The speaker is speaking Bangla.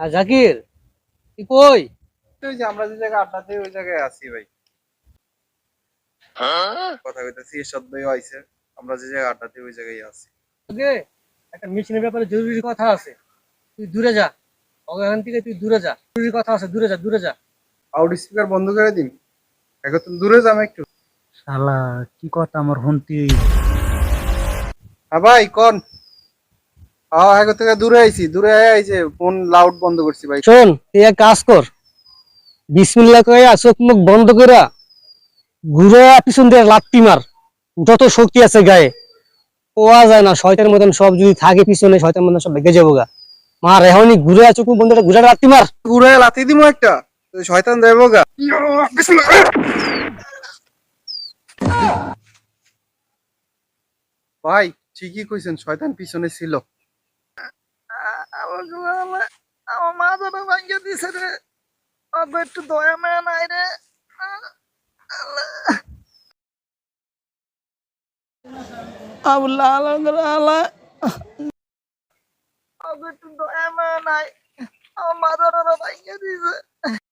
আর জাকির, তুই কই? ওই যে আমরা যে জায়গায় আড্ডা দিই ওই জায়গায় আছি ভাই। কথা কইতেছি এরশাদ ভাইও আইছে। আমরা যে জায়গায় আড্ডা দিই ওই জায়গায় আছি। তোকে একটা মিশনের ব্যাপারে জরুরি কথা আছে, তুই দূরে যা। ওখান থেকে তুই দূরে যা, জরুরি কথা আছে, দূরে যা, দূরে যা। আউট স্পিকার বন্ধ করে দিন। এখন তুমি দূরে যাম একটু। শালা কি কথা আমার শুনতি। হ্যাঁ ভাই কোন। এখন থেকে দূরে আইছি, দূরে আইছে ফোন লাউড বন্ধ করছি ভাই। শোন, তুই এক কাজ কর, বিসমিল্লাহ কইয়া চোখ মুখ বন্ধ কইরা ঘুরে পিছন দিয়ে লাত্তি মার। যত শক্তি আছে গায়ে পাওয়া যায় না, শয়তানের মতন সব যদি থাকে পিছনে, শয়তানের মতন সব ভেঙে যাবো গা। মার এখনই ঘুরে চোখ মুখ বন্ধ করে ঘুরে লাত্তি মার। ঘুরে লাথি দিমু একটা। তো শয়তান দেবো গা। ভাই ঠিকই কইছেন, শয়তান পিছনে ছিল। আমার মা যেন ভাঙ্গে দিছে রে, অল্প একটু দয়া মায়া নাই রে। আল্লাহ আল্লাহ আল্লাহ, অল্প একটু দয়া মায়া নাই, আমার মা যেন ভাঙ্গে দিছে।